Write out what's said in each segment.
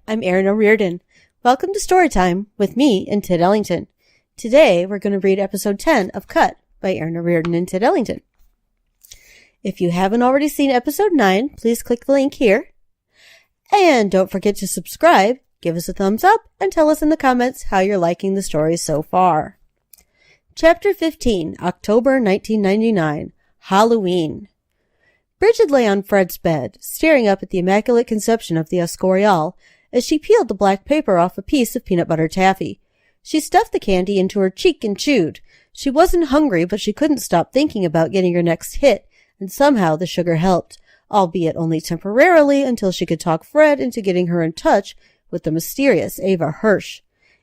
I'm Erin O'Riordan. Welcome to Storytime with me and Tid Ellington. Today we're going to read episode 10 of Cut by Erin O'Riordan and Tid Ellington. If you haven't already seen episode 9, please click the link here. And don't forget to subscribe, give us a thumbs up, and tell us in the comments how you're liking the story so far. Chapter 15, October 1999, Halloween. Brigid lay on Fred's bed, staring up at the Immaculate Conception of the Escorial as she peeled the black paper off a piece of peanut butter taffy. She stuffed the candy into her cheek and chewed. She wasn't hungry, but she couldn't stop thinking about getting her next hit, and somehow the sugar helped, albeit only temporarily until she could talk Fred into getting her in touch with the mysterious Ava Hirsch.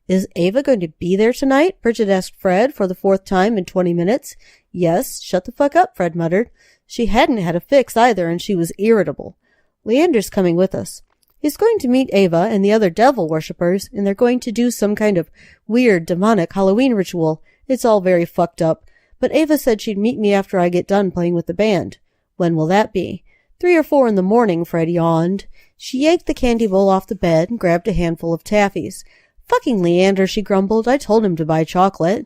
Is Ava going to be there tonight? Brigid asked Fred for the 4th time in 20 minutes. Yes, shut the fuck up, Fred muttered. She hadn't had a fix either, and she was irritable. Leander's coming with us. He's going to meet Ava and the other devil worshippers, and they're going to do some kind of weird, demonic Halloween ritual. It's all very fucked up. But Ava said she'd meet me after I get done playing with the band. When will that be? 3 or 4 in the morning, Fred yawned. She yanked the candy bowl off the bed and grabbed a handful of taffies. Fucking Leander, she grumbled. I told him to buy chocolate.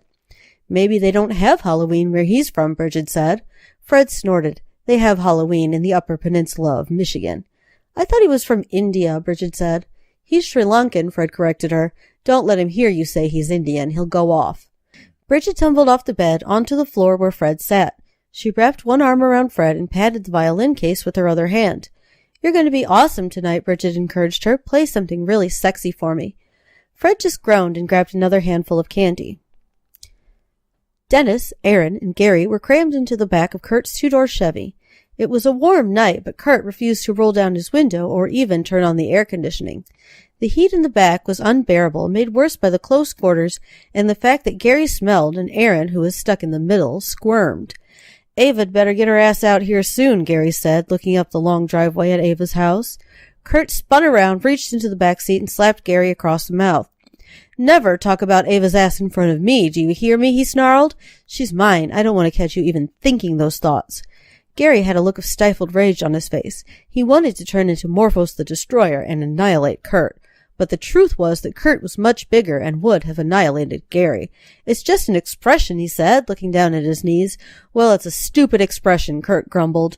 Maybe they don't have Halloween where he's from, Brigid said. Fred snorted. They have Halloween in the Upper Peninsula of Michigan. I thought he was from India, Brigid said. He's Sri Lankan, Fred corrected her. Don't let him hear you say he's Indian. He'll go off. Brigid tumbled off the bed onto the floor where Fred sat. She wrapped one arm around Fred and patted the violin case with her other hand. You're going to be awesome tonight, Brigid encouraged her. Play something really sexy for me. Fred just groaned and grabbed another handful of candy. Dennis, Erin, and Gary were crammed into the back of Kurt's 2-door Chevy. It was a warm night, but Kurt refused to roll down his window or even turn on the air conditioning. The heat in the back was unbearable, made worse by the close quarters and the fact that Gary smelled and Erin, who was stuck in the middle, squirmed. Ava'd better get her ass out here soon, Gary said, looking up the long driveway at Ava's house. Kurt spun around, reached into the back seat, and slapped Gary across the mouth. Never talk about Ava's ass in front of me, do you hear me? He snarled. She's mine. I don't want to catch you even thinking those thoughts. Gary had a look of stifled rage on his face. He wanted to turn into Morphos the Destroyer and annihilate Kurt. But the truth was that Kurt was much bigger and would have annihilated Gary. It's just an expression, he said, looking down at his knees. Well, it's a stupid expression, Kurt grumbled.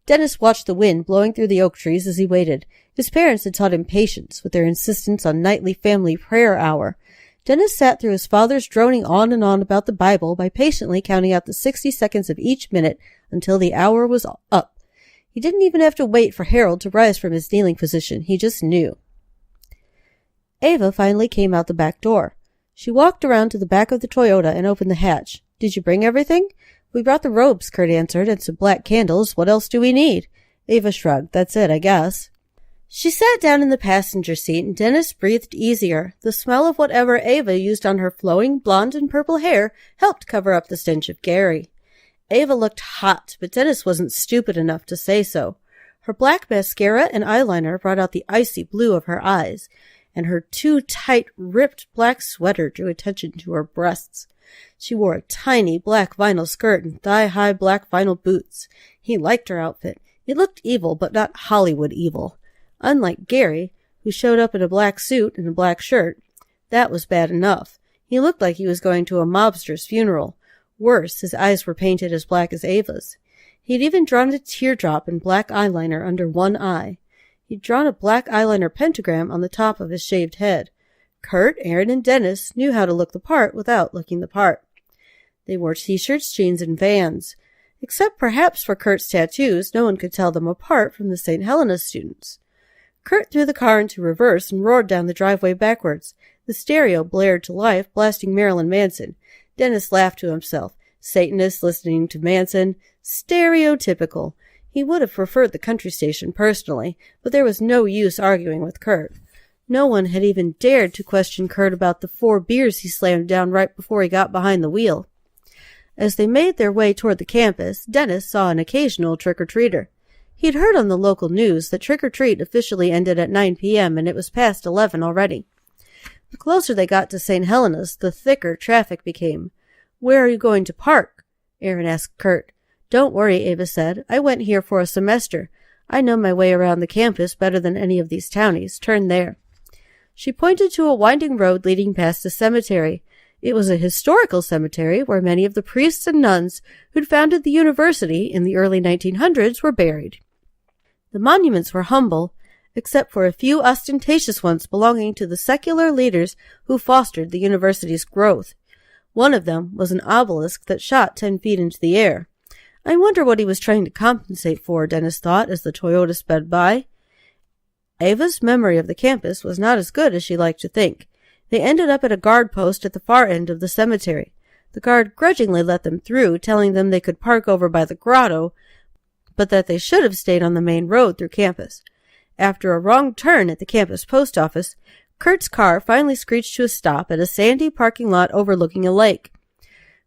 Dennis watched the wind blowing through the oak trees as he waited. His parents had taught him patience with their insistence on nightly family prayer hour. Dennis sat through his father's droning on and on about the Bible by patiently counting out the 60 seconds of each minute until the hour was up. He didn't even have to wait for Harold to rise from his kneeling position. He just knew. Ava finally came out the back door. She walked around to the back of the Toyota and opened the hatch. Did you bring everything? We brought the robes, Kurt answered, and some black candles. What else do we need? Ava shrugged. That's it, I guess. She sat down in the passenger seat, and Dennis breathed easier. The smell of whatever Ava used on her flowing blonde and purple hair helped cover up the stench of Gary. Ava looked hot, but Dennis wasn't stupid enough to say so. Her black mascara and eyeliner brought out the icy blue of her eyes, and her too tight, ripped black sweater drew attention to her breasts. She wore a tiny black vinyl skirt and thigh-high black vinyl boots. He liked her outfit. It looked evil, but not Hollywood evil. Unlike Gary, who showed up in a black suit and a black shirt. That was bad enough. He looked like he was going to a mobster's funeral. Worse, his eyes were painted as black as Ava's. He'd even drawn a teardrop in black eyeliner under one eye. He'd drawn a black eyeliner pentagram on the top of his shaved head. Kurt, Erin, and Dennis knew how to look the part without looking the part. They wore t-shirts, jeans, and Vans. Except perhaps for Kurt's tattoos, no one could tell them apart from the St. Helena students. Kurt threw the car into reverse and roared down the driveway backwards. The stereo blared to life, blasting Marilyn Manson. Dennis laughed to himself. Satanist listening to Manson. Stereotypical. He would have preferred the country station personally, but there was no use arguing with Kurt. No one had even dared to question Kurt about the 4 beers he slammed down right before he got behind the wheel. As they made their way toward the campus, Dennis saw an occasional trick-or-treater. He'd heard on the local news that trick-or-treat officially ended at 9 p.m. and it was past 11 already. The closer they got to St. Helena's, the thicker traffic became. Where are you going to park? Erin asked Kurt. Don't worry, Ava said. I went here for a semester. I know my way around the campus better than any of these townies. Turn there. She pointed to a winding road leading past a cemetery. It was a historical cemetery where many of the priests and nuns who'd founded the university in the early 1900s were buried. The monuments were humble, except for a few ostentatious ones belonging to the secular leaders who fostered the university's growth. One of them was an obelisk that shot 10 feet into the air. I wonder what he was trying to compensate for, Dennis thought as the Toyota sped by. Ava's memory of the campus was not as good as she liked to think. They ended up at a guard post at the far end of the cemetery. The guard grudgingly let them through, telling them they could park over by the grotto, but that they should have stayed on the main road through campus. After a wrong turn at the campus post office, Kurt's car finally screeched to a stop at a sandy parking lot overlooking a lake.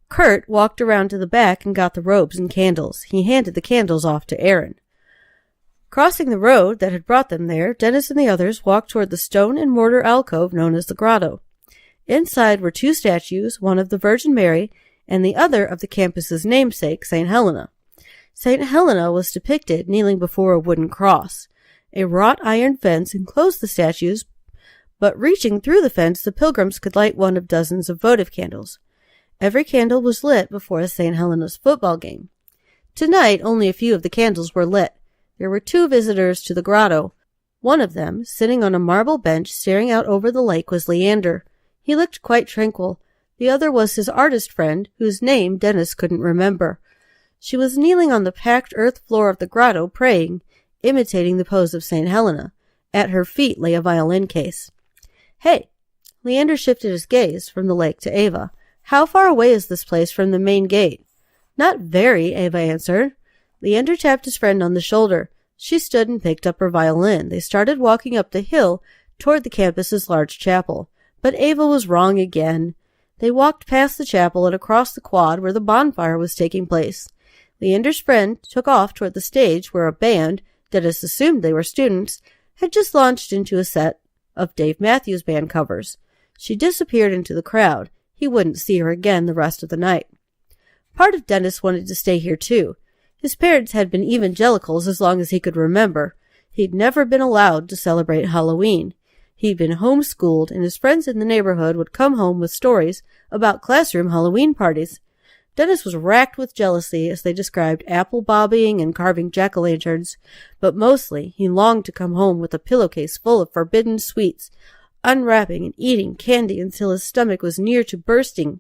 Kurt walked around to the back and got the robes and candles. He handed the candles off to Erin. Crossing the road that had brought them there, Dennis and the others walked toward the stone and mortar alcove known as the grotto. Inside were 2 statues, one of the Virgin Mary and the other of the campus's namesake, St. Helena. St. Helena was depicted kneeling before a wooden cross. A wrought iron fence enclosed the statues, but reaching through the fence, the pilgrims could light one of dozens of votive candles. Every candle was lit before a St. Helena's football game. Tonight, only a few of the candles were lit. There were 2 visitors to the grotto. One of them, sitting on a marble bench staring out over the lake, was Leander. He looked quite tranquil. The other was his artist friend, whose name Dennis couldn't remember. She was kneeling on the packed earth floor of the grotto, praying, imitating the pose of St. Helena. At her feet lay a violin case. "Hey!" Leander shifted his gaze from the lake to Ava. "How far away is this place from the main gate?" "Not very," Ava answered. Leander tapped his friend on the shoulder. She stood and picked up her violin. They started walking up the hill toward the campus's large chapel. But Ava was wrong again. They walked past the chapel and across the quad where the bonfire was taking place. Leander's friend took off toward the stage where a band, Dennis assumed they were students, had just launched into a set of Dave Matthews Band covers. She disappeared into the crowd. He wouldn't see her again the rest of the night. Part of Dennis wanted to stay here too. His parents had been evangelicals as long as he could remember. He'd never been allowed to celebrate Halloween. He'd been homeschooled, and his friends in the neighborhood would come home with stories about classroom Halloween parties. Dennis was racked with jealousy as they described apple bobbing and carving jack-o'-lanterns, but mostly he longed to come home with a pillowcase full of forbidden sweets, unwrapping and eating candy until his stomach was near to bursting.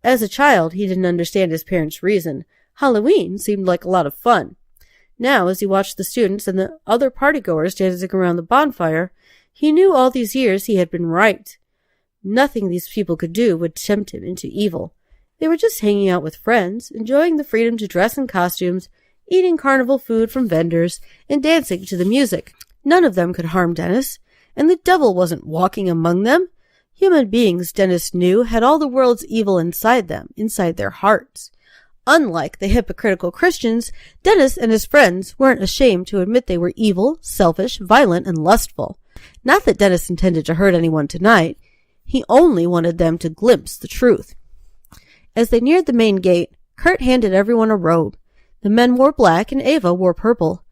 As a child, he didn't understand his parents' reason. Halloween seemed like a lot of fun. Now, as he watched the students and the other partygoers dancing around the bonfire, he knew all these years he had been right. Nothing these people could do would tempt him into evil. They were just hanging out with friends, enjoying the freedom to dress in costumes, eating carnival food from vendors, and dancing to the music. None of them could harm Dennis, and the devil wasn't walking among them. Human beings, Dennis knew, had all the world's evil inside them, inside their hearts. Unlike the hypocritical Christians, Dennis and his friends weren't ashamed to admit they were evil, selfish, violent, and lustful. Not that Dennis intended to hurt anyone tonight. He only wanted them to glimpse the truth. As they neared the main gate, Kurt handed everyone a robe. The men wore black and Ava wore purple.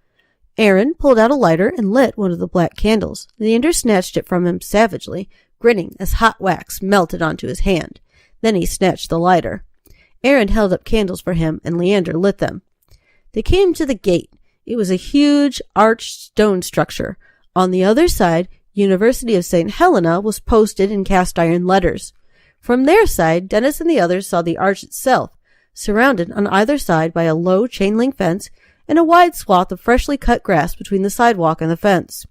Erin pulled out a lighter and lit one of the black candles. Leander snatched it from him savagely, grinning as hot wax melted onto his hand. Then he snatched the lighter. Erin held up candles for him, and Leander lit them. They came to the gate. It was a huge, arched stone structure. On the other side, University of St. Helena was posted in cast-iron letters. From their side, Dennis and the others saw the arch itself, surrounded on either side by a low chain-link fence and a wide swath of freshly cut grass between the sidewalk and the fence.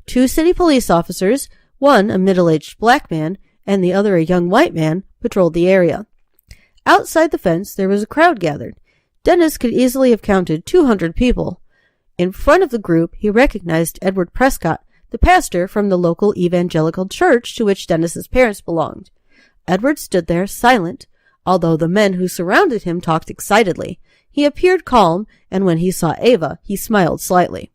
2 city police officers, one a middle-aged black man and the other a young white man, patrolled the area. Outside the fence, there was a crowd gathered. Dennis could easily have counted 200 people. In front of the group, he recognized Edward Prescott, the pastor from the local Evangelical church to which Dennis's parents belonged. Edward stood there, silent, although the men who surrounded him talked excitedly. He appeared calm, and when he saw Ava, he smiled slightly.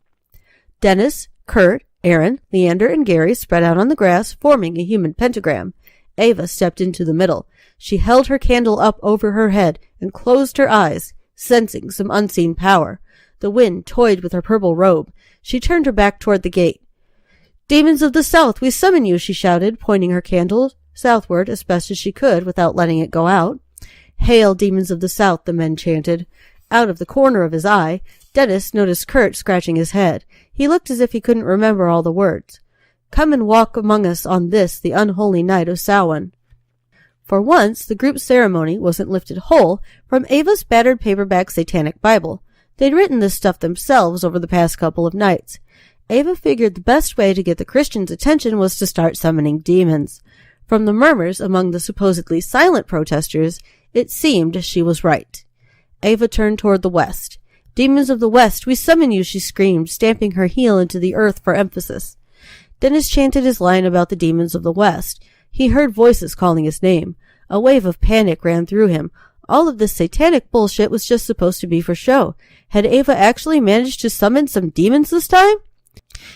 Dennis, Kurt, Erin, Leander, and Gary spread out on the grass, forming a human pentagram. Ava stepped into the middle. She held her candle up over her head and closed her eyes, sensing some unseen power. The wind toyed with her purple robe. She turned her back toward the gate. "Demons of the south, we summon you," she shouted, pointing her candle southward as best as she could without letting it go out. "Hail, demons of the south," the men chanted. Out of the corner of his eye, Dennis noticed Kurt scratching his head. He looked as if he couldn't remember all the words. "Come and walk among us on this, the unholy night of Samhain." For once, the group ceremony wasn't lifted whole from Ava's battered paperback Satanic Bible. They'd written this stuff themselves over the past couple of nights. Ava figured the best way to get the Christians' attention was to start summoning demons. From the murmurs among the supposedly silent protesters, it seemed she was right. Ava turned toward the west. "Demons of the west, we summon you," she screamed, stamping her heel into the earth for emphasis. Dennis chanted his line about the demons of the west. He heard voices calling his name. A wave of panic ran through him. All of this satanic bullshit was just supposed to be for show. Had Ava actually managed to summon some demons this time?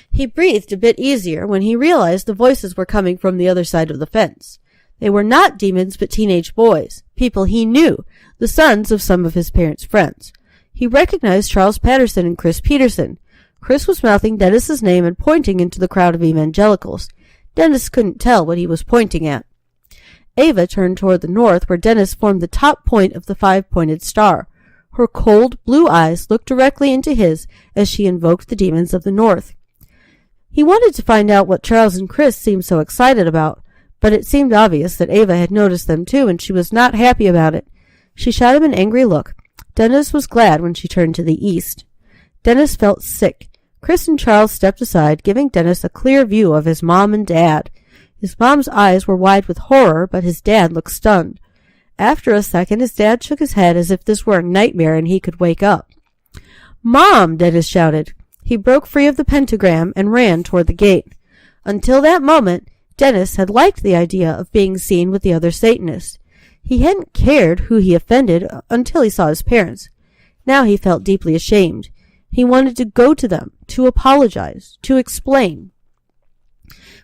He breathed a bit easier when he realized the voices were coming from the other side of the fence. They were not demons but teenage boys, people he knew, the sons of some of his parents' friends. He recognized Charles Patterson and Chris Peterson. Chris was mouthing Dennis's name and pointing into the crowd of evangelicals. Dennis couldn't tell what he was pointing at. Ava turned toward the north, where Dennis formed the top point of the five-pointed star. Her cold, blue eyes looked directly into his as she invoked the demons of the north. He wanted to find out what Charles and Chris seemed so excited about, but it seemed obvious that Ava had noticed them too, and she was not happy about it. She shot him an angry look. Dennis was glad when she turned to the east. Dennis felt sick. Chris and Charles stepped aside, giving Dennis a clear view of his mom and dad. His mom's eyes were wide with horror, but his dad looked stunned. After a second, his dad shook his head as if this were a nightmare and he could wake up. "Mom!" Dennis shouted. He broke free of the pentagram and ran toward the gate. Until that moment, Dennis had liked the idea of being seen with the other Satanists. He hadn't cared who he offended until he saw his parents. Now he felt deeply ashamed. He wanted to go to them, to apologize, to explain.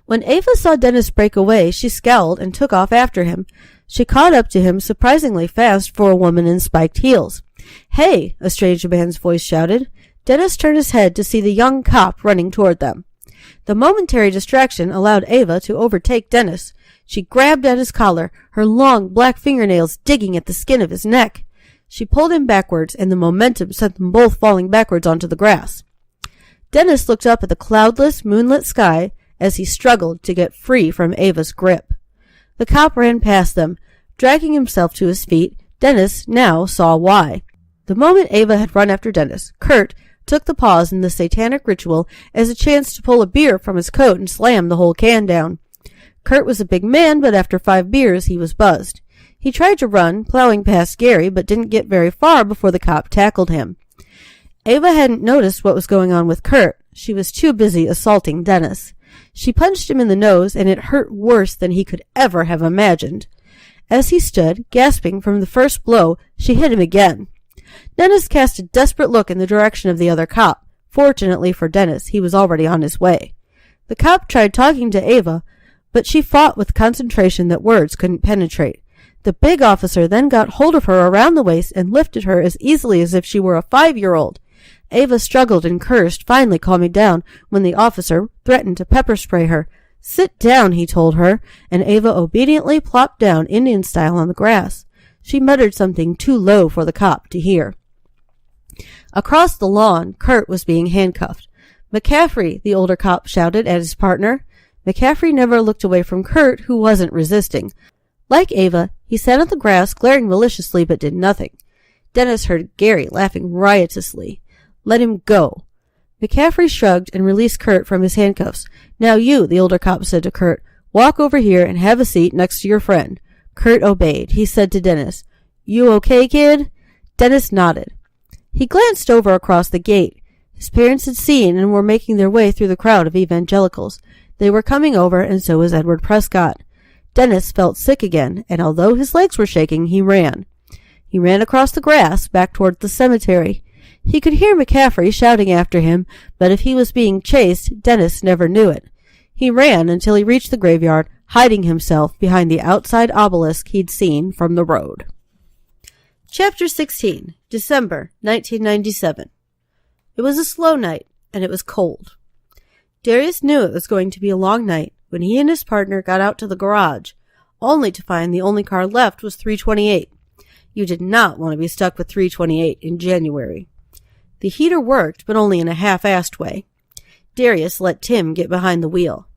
When Ava saw Dennis break away, she scowled and took off after him. She caught up to him surprisingly fast for a woman in spiked heels. "Hey!" a strange man's voice shouted. Dennis turned his head to see the young cop running toward them. The momentary distraction allowed Ava to overtake Dennis. She grabbed at his collar, her long black fingernails digging at the skin of his neck. She pulled him backwards, and the momentum sent them both falling backwards onto the grass. Dennis looked up at the cloudless, moonlit sky as he struggled to get free from Ava's grip. The cop ran past them. Dragging himself to his feet, Dennis now saw why. The moment Ava had run after Dennis, Kurt took the pause in the satanic ritual as a chance to pull a beer from his coat and slam the whole can down. Kurt was a big man, but after 5 beers he was buzzed. He tried to run, plowing past Gary, but didn't get very far before the cop tackled him. Ava hadn't noticed what was going on with Kurt. She was too busy assaulting Dennis. She punched him in the nose, and it hurt worse than he could ever have imagined. As he stood, gasping from the first blow, she hit him again. Dennis cast a desperate look in the direction of the other cop. Fortunately for Dennis, he was already on his way. The cop tried talking to Ava, but she fought with concentration that words couldn't penetrate. The big officer then got hold of her around the waist and lifted her as easily as if she were a 5-year-old. Ava struggled and cursed, finally calming down when the officer threatened to pepper spray her. "Sit down," he told her, and Ava obediently plopped down Indian style on the grass. She muttered something too low for the cop to hear. Across the lawn, Kurt was being handcuffed. "McCaffrey," the older cop shouted at his partner. McCaffrey never looked away from Kurt, who wasn't resisting. Like Ava, he sat on the grass, glaring maliciously, but did nothing. Dennis heard Gary laughing riotously. "Let him go." McCaffrey shrugged and released Kurt from his handcuffs. "Now you," the older cop said to Kurt, "walk over here and have a seat next to your friend." Kurt obeyed. He said to Dennis, "You okay, kid?" Dennis nodded. He glanced over across the gate. His parents had seen and were making their way through the crowd of evangelicals. They were coming over, and so was Edward Prescott. Dennis felt sick again, and although his legs were shaking, he ran. He ran across the grass, back toward the cemetery. He could hear McCaffrey shouting after him, but if he was being chased, Dennis never knew it. He ran until he reached the graveyard, hiding himself behind the outside obelisk he'd seen from the road. Chapter 16, December 1997. It was a slow night, and it was cold. Darius knew it was going to be a long night when he and his partner got out to the garage, only to find the only car left was 328. You did not want to be stuck with 328 in January. The heater worked, but only in a half-assed way. Darius let Tim get behind the wheel.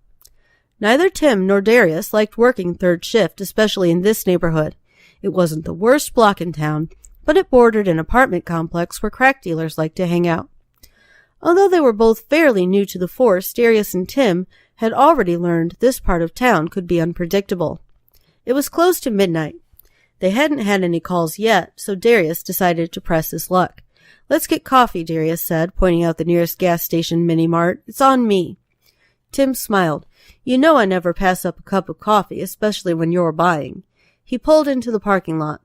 Neither Tim nor Darius liked working third shift, especially in this neighborhood. It wasn't the worst block in town, but it bordered an apartment complex where crack dealers liked to hang out. Although they were both fairly new to the force, Darius and Tim had already learned this part of town could be unpredictable. It was close to midnight. They hadn't had any calls yet, so Darius decided to press his luck. "Let's get coffee," Darius said, pointing out the nearest gas station mini-mart. "It's on me." Tim smiled. "You know I never pass up a cup of coffee, especially when you're buying." He pulled into the parking lot.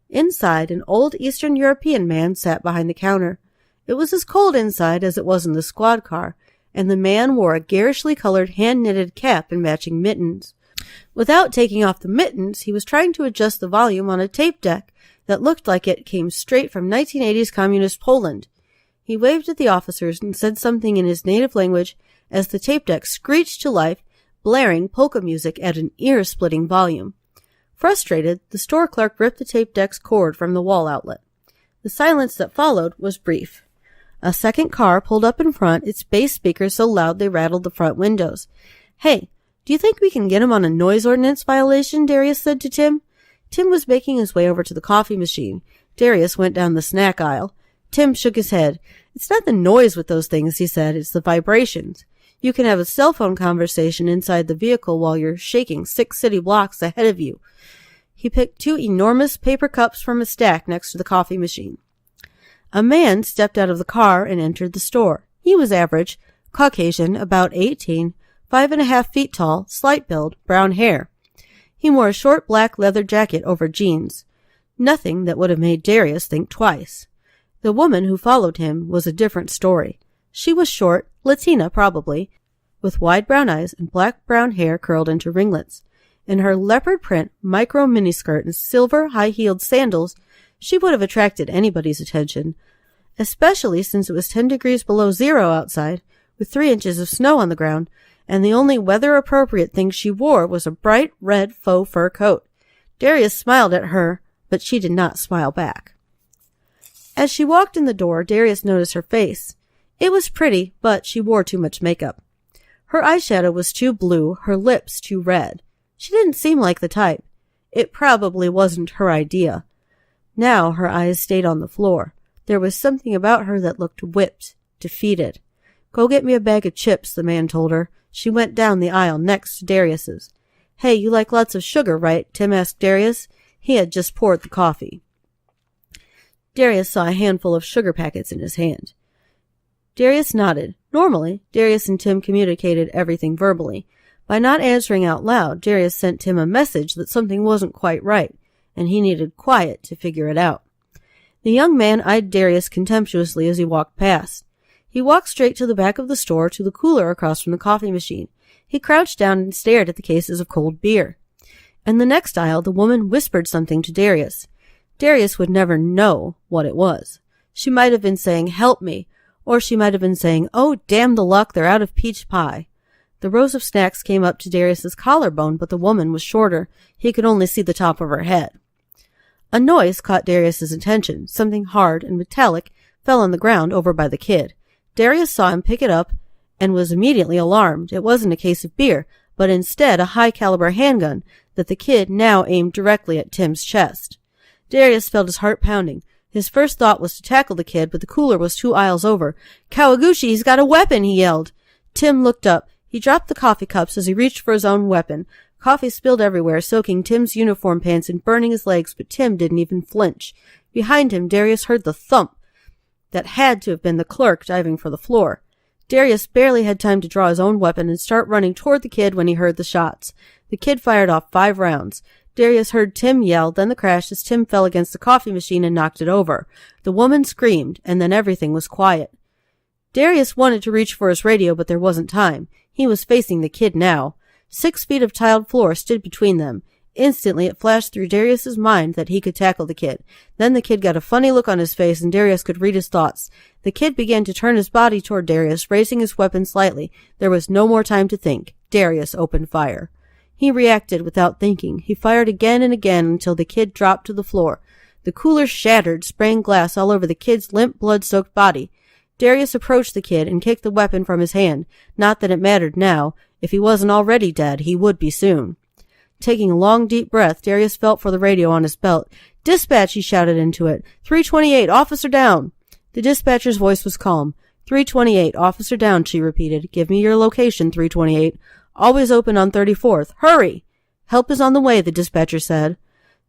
Inside, an old Eastern European man sat behind the counter. It was as cold inside as it was in the squad car, and the man wore a garishly colored hand-knitted cap and matching mittens. Without taking off the mittens, he was trying to adjust the volume on a tape deck that looked like it came straight from 1980s communist Poland. He waved at the officers and said something in his native language as the tape deck screeched to life, blaring polka music at an ear-splitting volume. Frustrated, the store clerk ripped the tape deck's cord from the wall outlet. The silence that followed was brief. A second car pulled up in front, its bass speakers so loud they rattled the front windows. "Hey, do you think we can get him on a noise ordinance violation?" Darius said to Tim. Tim was making his way over to the coffee machine. Darius went down the snack aisle. Tim shook his head. "It's not the noise with those things," he said. "It's the vibrations. You can have a cell phone conversation inside the vehicle while you're shaking 6 city blocks ahead of you." He picked 2 enormous paper cups from a stack next to the coffee machine. A man stepped out of the car and entered the store. He was average, Caucasian, about 18, 5.5 feet tall, slight build, brown hair. He wore a short black leather jacket over jeans. Nothing that would have made Darius think twice. The woman who followed him was a different story. She was short, Latina probably, with wide brown eyes and black-brown hair curled into ringlets. In her leopard print micro miniskirt and silver high-heeled sandals, she would have attracted anybody's attention, especially since it was 10 degrees below zero outside, with 3 inches of snow on the ground, and the only weather-appropriate thing she wore was a bright red faux fur coat. Darius smiled at her, but she did not smile back. As she walked in the door, Darius noticed her face. It was pretty, but she wore too much makeup. Her eyeshadow was too blue, her lips too red. She didn't seem like the type. It probably wasn't her idea. Now her eyes stayed on the floor. There was something about her that looked whipped, defeated. "Go get me a bag of chips," the man told her. She went down the aisle next to Darius's. "Hey, you like lots of sugar, right?" Tim asked Darius. He had just poured the coffee. Darius saw a handful of sugar packets in his hand. Darius nodded. Normally, Darius and Tim communicated everything verbally. By not answering out loud, Darius sent Tim a message that something wasn't quite right, and he needed quiet to figure it out. The young man eyed Darius contemptuously as he walked past. He walked straight to the back of the store to the cooler across from the coffee machine. He crouched down and stared at the cases of cold beer. In the next aisle, the woman whispered something to Darius. Darius would never know what it was. She might have been saying, "Help me," or she might have been saying, "Oh, damn the luck, they're out of peach pie." The rows of snacks came up to Darius's collarbone, but the woman was shorter. He could only see the top of her head. A noise caught Darius's attention. Something hard and metallic fell on the ground over by the kid. Darius saw him pick it up and was immediately alarmed. It wasn't a case of beer, but instead a high-caliber handgun that the kid now aimed directly at Tim's chest. Darius felt his heart pounding. His first thought was to tackle the kid, but the cooler was 2 aisles over. "Kawaguchi, he's got a weapon!" he yelled. Tim looked up. He dropped the coffee cups as he reached for his own weapon. Coffee spilled everywhere, soaking Tim's uniform pants and burning his legs, but Tim didn't even flinch. Behind him, Darius heard the thump that had to have been the clerk diving for the floor. Darius barely had time to draw his own weapon and start running toward the kid when he heard the shots. The kid fired off 5 rounds. Darius heard Tim yell, then the crash as Tim fell against the coffee machine and knocked it over. The woman screamed, and then everything was quiet. Darius wanted to reach for his radio, but there wasn't time. He was facing the kid now. 6 feet of tiled floor stood between them. Instantly, it flashed through Darius's mind that he could tackle the kid. Then the kid got a funny look on his face, and Darius could read his thoughts. The kid began to turn his body toward Darius, raising his weapon slightly. There was no more time to think. Darius opened fire. He reacted without thinking. He fired again and again until the kid dropped to the floor. The cooler shattered, spraying glass all over the kid's limp, blood-soaked body. Darius approached the kid and kicked the weapon from his hand. Not that it mattered now. If he wasn't already dead, he would be soon. Taking a long, deep breath, Darius felt for the radio on his belt. "Dispatch," he shouted into it. 328, officer down. The dispatcher's voice was calm. 328, officer down, she repeated. "Give me your location, 328. Always open on 34th. Hurry!" "Help is on the way," the dispatcher said.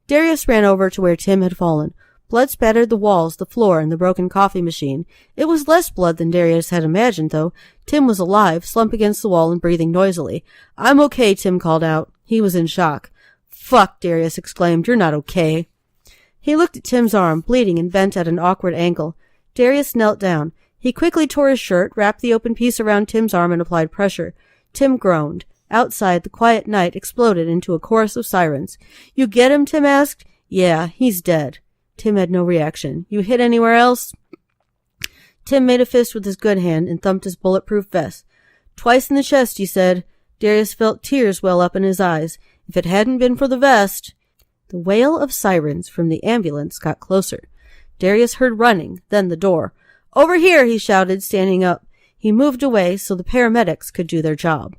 Darius ran over to where Tim had fallen. Blood spattered the walls, the floor, and the broken coffee machine. It was less blood than Darius had imagined, though. Tim was alive, slumped against the wall and breathing noisily. "I'm okay," Tim called out. He was in shock. "Fuck," Darius exclaimed. "You're not okay." He looked at Tim's arm, bleeding and bent at an awkward angle. Darius knelt down. He quickly tore his shirt, wrapped the open piece around Tim's arm, and applied pressure. Tim groaned. Outside, the quiet night exploded into a chorus of sirens. "You get him?" Tim asked. "Yeah, he's dead." Tim had no reaction. "You hit anywhere else?" Tim made a fist with his good hand and thumped his bulletproof vest. "Twice in the chest," he said. Darius felt tears well up in his eyes. If it hadn't been for the vest... The wail of sirens from the ambulance got closer. Darius heard running, then the door. "Over here!" he shouted, standing up. He moved away so the paramedics could do their job.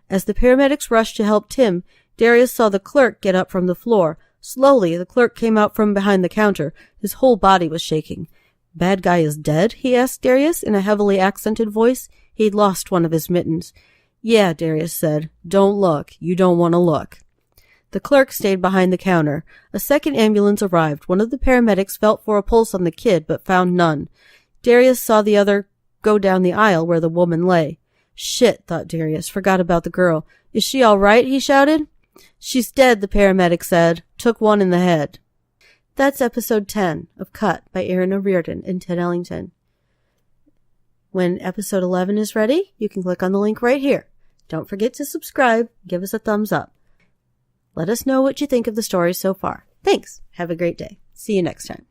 As the paramedics rushed to help Tim, Darius saw the clerk get up from the floor. Slowly, the clerk came out from behind the counter. His whole body was shaking. "Bad guy is dead?" he asked Darius in a heavily accented voice. He'd lost one of his mittens. "Yeah," Darius said. "Don't look. You don't want to look." The clerk stayed behind the counter. A second ambulance arrived. One of the paramedics felt for a pulse on the kid, but found none. Darius saw the other go down the aisle where the woman lay. "Shit," thought Darius. "Forgot about the girl. Is she all right?" he shouted. "She's dead," the paramedic said. "Took one in the head." That's episode 10 of Cut by Erin and Ted Ellington. When episode 11 is ready, you can click on the link right here. Don't forget to subscribe. Give us a thumbs up. Let us know what you think of the story so far. Thanks. Have a great day. See you next time.